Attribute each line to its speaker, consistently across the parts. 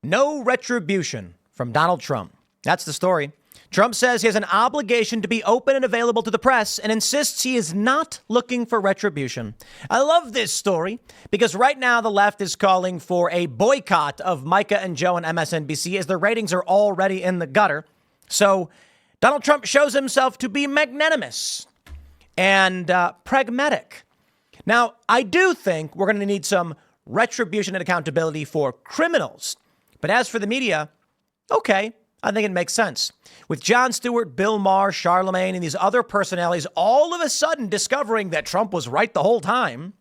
Speaker 1: No retribution from Donald Trump. That's the story. Trump says he has an obligation to be open and available to the press and insists he is not looking for retribution. I love this story because right now the left is calling for a boycott of Micah and Joe and MSNBC as their ratings are already in the gutter. So Donald Trump shows himself to be magnanimous and pragmatic. Now, I do think we're going to need some retribution and accountability for criminals. But as for the media, okay, I think it makes sense. With Jon Stewart, Bill Maher, Charlemagne, and these other personalities all of a sudden discovering that Trump was right the whole time,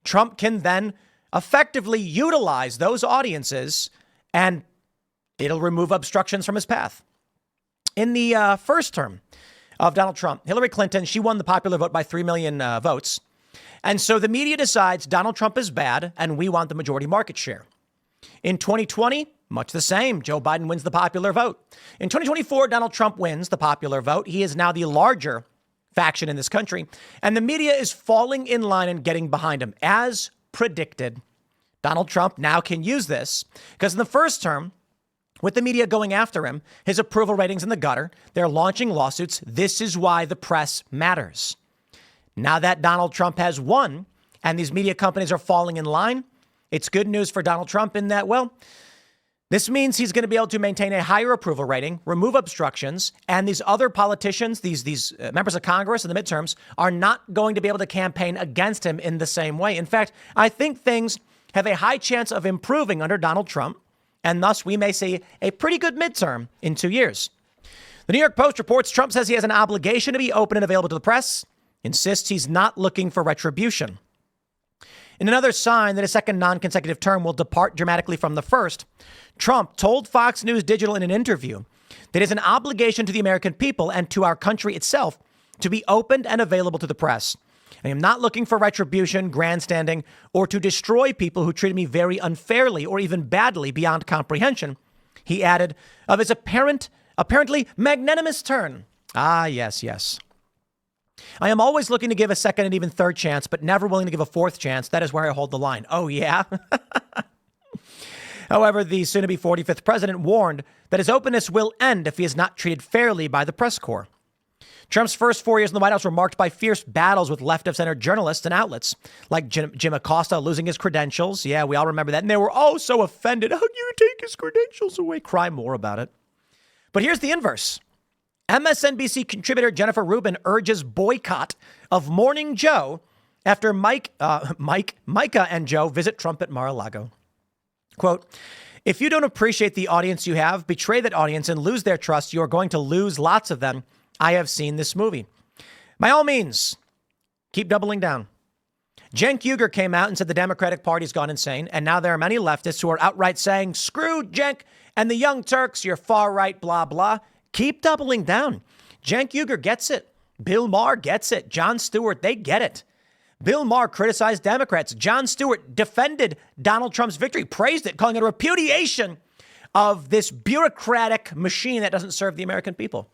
Speaker 1: Trump can then effectively utilize those audiences and it'll remove obstructions from his path. In the first term of Donald Trump, Hillary Clinton, she won the popular vote by 3 million votes. And so the media decides Donald Trump is bad and we want the majority market share. In 2020, much the same. Joe Biden wins the popular vote. In 2024, Donald Trump wins the popular vote. He is now the larger faction in this country. And the media is falling in line and getting behind him. As predicted, Donald Trump now can use this because in the first term, with the media going after him, his approval ratings in the gutter, they're launching lawsuits. This is why the press matters. Now that Donald Trump has won and these media companies are falling in line, it's good news for Donald Trump in that, well, this means he's going to be able to maintain a higher approval rating, remove obstructions, and these other politicians, these members of Congress in the midterms, are not going to be able to campaign against him in the same way. In fact, I think things have a high chance of improving under Donald Trump, and thus we may see a pretty good midterm in 2 years. The New York Post reports Trump says he has an obligation to be open and available to the press, insists he's not looking for retribution. In another sign that a second non-consecutive term will depart dramatically from the first, Trump told Fox News Digital in an interview that it is an obligation to the American people and to our country itself to be open and available to the press. I am not looking for retribution, grandstanding, or to destroy people who treated me very unfairly or even badly beyond comprehension, he added, of his apparently magnanimous turn. Ah, yes, yes. I am always looking to give a second and even third chance, but never willing to give a fourth chance. That is where I hold the line. Oh, yeah. However, the soon-to-be 45th president warned that his openness will end if he is not treated fairly by the press corps. Trump's first 4 years in the White House were marked by fierce battles with left-of-center journalists and outlets, like Jim Acosta losing his credentials. Yeah, we all remember that. And they were all so offended. How do you take his credentials away? Cry more about it. But here's the inverse. MSNBC contributor Jennifer Rubin urges boycott of Morning Joe after Micah and Joe visit Trump at Mar-a-Lago. Quote, if you don't appreciate the audience you have, betray that audience and lose their trust, you are going to lose lots of them. I have seen this movie. By all means, keep doubling down. Cenk Uygur came out and said the Democratic Party's gone insane. And now there are many leftists who are outright saying, screw Cenk and the Young Turks, you're far right, blah, blah. Keep doubling down. Cenk Uygur gets it. Bill Maher gets it. Jon Stewart, they get it. Bill Maher criticized Democrats. Jon Stewart defended Donald Trump's victory, praised it, calling it a repudiation of this bureaucratic machine that doesn't serve the American people.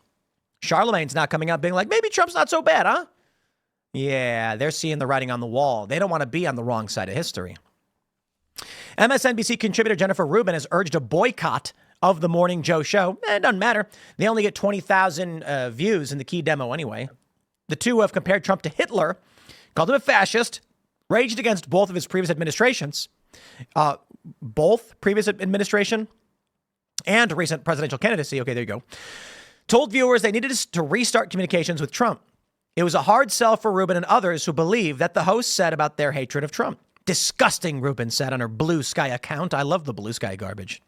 Speaker 1: Charlemagne's now coming out being like, maybe Trump's not so bad, huh? Yeah, they're seeing the writing on the wall. They don't want to be on the wrong side of history. MSNBC contributor Jennifer Rubin has urged a boycott of the Morning Joe show. It doesn't matter. They only get 20,000 views in the key demo anyway. The two have compared Trump to Hitler, called him a fascist, raged against both of his previous administrations, both previous administration and recent presidential candidacy. Okay, there you go. Told viewers they needed to restart communications with Trump. It was a hard sell for Rubin and others who believe that the host said about their hatred of Trump. Disgusting, Rubin said on her Blue Sky account. I love the Blue Sky garbage.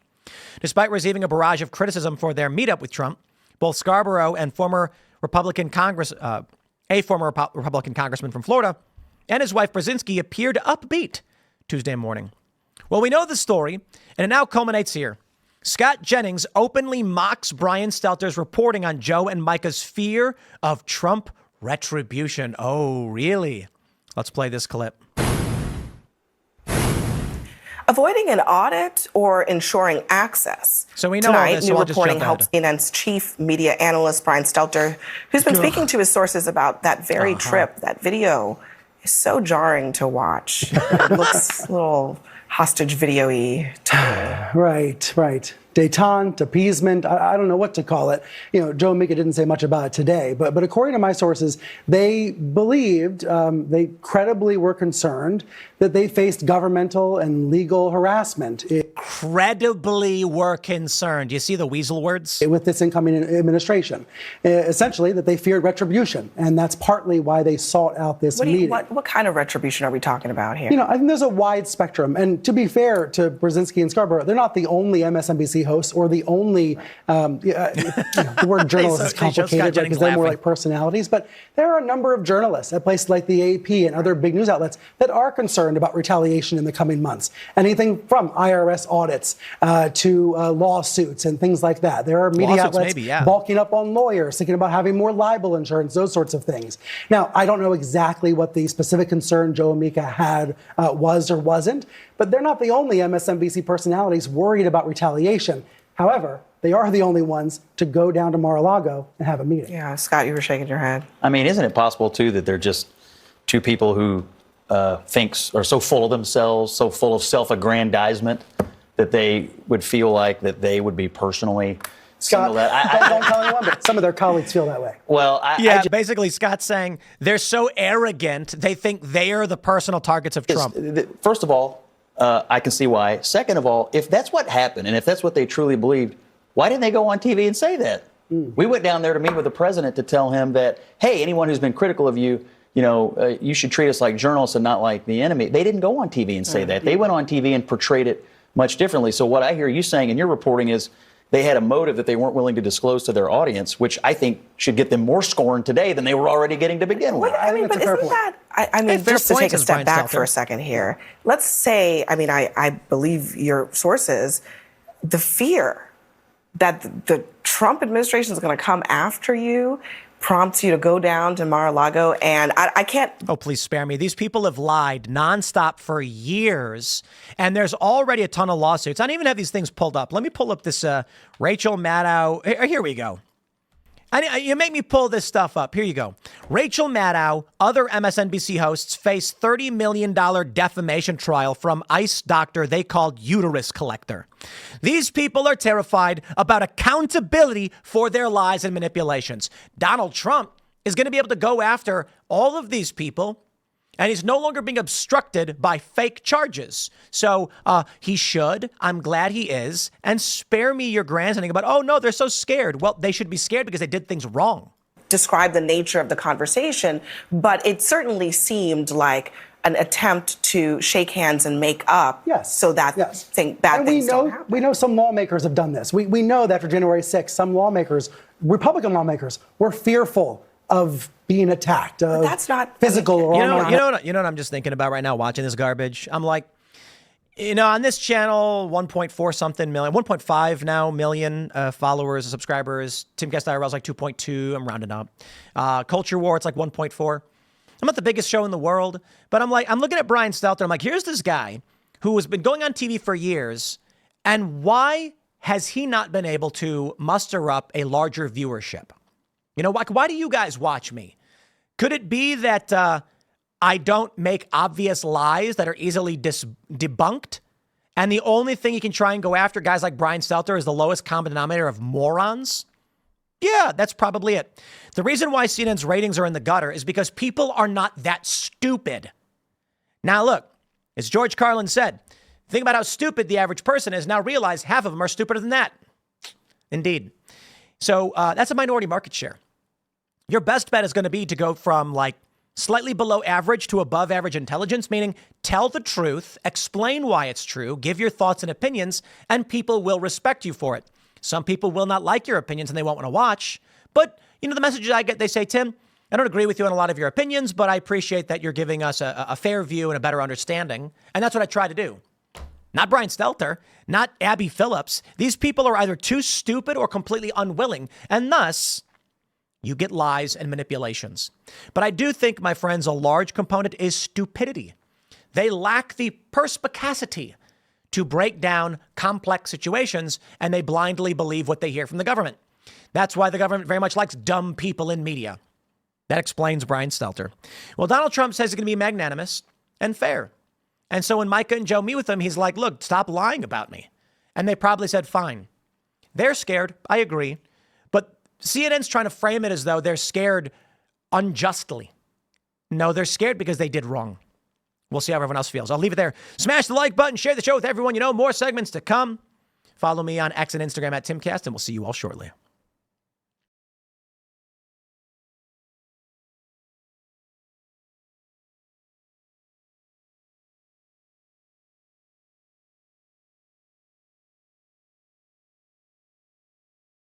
Speaker 1: Despite receiving a barrage of criticism for their meetup with Trump, both Scarborough and a former Republican congressman from Florida and his wife Brzezinski appeared upbeat Tuesday morning. Well, we know the story, and it now culminates here. Scott Jennings openly mocks Brian Stelter's reporting on Joe and Micah's fear of Trump retribution. Oh, really? Let's play this clip.
Speaker 2: Avoiding an audit or ensuring access.
Speaker 1: So we know
Speaker 2: Tonight,
Speaker 1: all this, so
Speaker 2: new
Speaker 1: I'll just
Speaker 2: reporting
Speaker 1: jump
Speaker 2: helps CNN's chief media analyst, Brian Stelter, who's been speaking to his sources about that very trip. That video is so jarring to watch. It looks a little hostage video-y tone.
Speaker 3: Right. Détente, appeasement, I don't know what to call it. Joe and Mika didn't say much about it today, but according to my sources, they believed, they credibly were concerned that they faced governmental and legal harassment.
Speaker 1: Credibly were concerned. You see the weasel words?
Speaker 3: With this incoming administration. Essentially, that they feared retribution, and that's partly why they sought out this meeting.
Speaker 2: What kind of retribution are we talking about here?
Speaker 3: I think there's a wide spectrum, and to be fair to Brzezinski and Scarborough, they're not the only MSNBC hosts or the only, the word journalist is complicated because they're more like personalities, but there are a number of journalists at places like the AP and other big news outlets that are concerned about retaliation in the coming months. Anything from IRS audits to lawsuits and things like that. There are media outlets bulking up on lawyers, thinking about having more libel insurance, those sorts of things. Now, I don't know exactly what the specific concern Joe and Mika had was or wasn't, but they're not the only MSNBC personalities worried about retaliation. However, they are the only ones to go down to Mar-a-Lago and have a meeting.
Speaker 2: Yeah, Scott, you were shaking your head.
Speaker 4: I mean, isn't it possible, too, that they're just two people who are so full of themselves, so full of self-aggrandizement, that they would feel like that they would be personally
Speaker 3: Scott, don't tell anyone, but some of their colleagues feel that way.
Speaker 4: Well,
Speaker 1: basically Scott's saying they're so arrogant, they think they are the personal targets of Trump.
Speaker 4: First of all, I can see why. Second of all, if that's what happened and if that's what they truly believed, why didn't they go on TV and say that? We went down there to meet with the president to tell him that, hey, anyone who's been critical of you, you should treat us like journalists and not like the enemy. They didn't go on TV and say that. They went on TV and portrayed it much differently. So what I hear you saying in your reporting is they had a motive that they weren't willing to disclose to their audience, which I think should get them more scorn today than they were already getting to begin with.
Speaker 3: I think that's a fair point.
Speaker 2: Just to take a step back for a second here, let's say, I believe your sources, the fear that the Trump administration is going to come after you prompts you to go down to Mar-a-Lago, and I can't...
Speaker 1: Oh, please spare me. These people have lied nonstop for years, and there's already a ton of lawsuits. I don't even have these things pulled up. Let me pull up this Rachel Maddow. Here we go. You make me pull this stuff up. Here you go. Rachel Maddow, other MSNBC hosts face $30 million defamation trial from ICE doctor they called uterus collector. These people are terrified about accountability for their lies and manipulations. Donald Trump is going to be able to go after all of these people, and he's no longer being obstructed by fake charges. So he should. I'm glad he is. And spare me your grandstanding about, oh, no, they're so scared. Well, they should be scared because they did things wrong.
Speaker 2: Describe the nature of the conversation, but it certainly seemed like an attempt to shake hands and make up so that bad things don't happen.
Speaker 3: We know some lawmakers have done this. We know that after January 6th, some lawmakers, Republican lawmakers, were fearful of being attacked.
Speaker 2: But that's not
Speaker 3: physical or
Speaker 1: you know what I'm just thinking about right now watching this garbage? I'm like, on this channel, 1.5 now million followers and subscribers. Timcast IRL is like 2.2. I'm rounding up. Culture War, it's like 1.4. I'm not the biggest show in the world, but I'm looking at Brian Stelter. I'm like, here's this guy who has been going on TV for years, and why has he not been able to muster up a larger viewership? Why do you guys watch me? Could it be that I don't make obvious lies that are easily debunked? And the only thing you can try and go after guys like Brian Stelter is the lowest common denominator of morons? Yeah, that's probably it. The reason why CNN's ratings are in the gutter is because people are not that stupid. Now, look, as George Carlin said, think about how stupid the average person is. Now realize half of them are stupider than that. Indeed. So that's a minority market share. Your best bet is going to be to go from like slightly below average to above average intelligence, meaning tell the truth, explain why it's true, give your thoughts and opinions, and people will respect you for it. Some people will not like your opinions and they won't want to watch. But, the messages I get, they say, Tim, I don't agree with you on a lot of your opinions, but I appreciate that you're giving us a fair view and a better understanding. And that's what I try to do. Not Brian Stelter, not Abby Phillips. These people are either too stupid or completely unwilling, and thus you get lies and manipulations. But I do think, my friends, a large component is stupidity. They lack the perspicacity to break down complex situations, and they blindly believe what they hear from the government. That's why the government very much likes dumb people in media. That explains Brian Stelter. Well, Donald Trump says he's going to be magnanimous and fair. And so when Micah and Joe meet with him, he's like, look, stop lying about me. And they probably said, fine. They're scared. I agree. But CNN's trying to frame it as though they're scared unjustly. No, they're scared because they did wrong. We'll see how everyone else feels. I'll leave it there. Smash the like button. Share the show with everyone you know. More segments to come. Follow me on X and Instagram at Timcast, and we'll see you all shortly.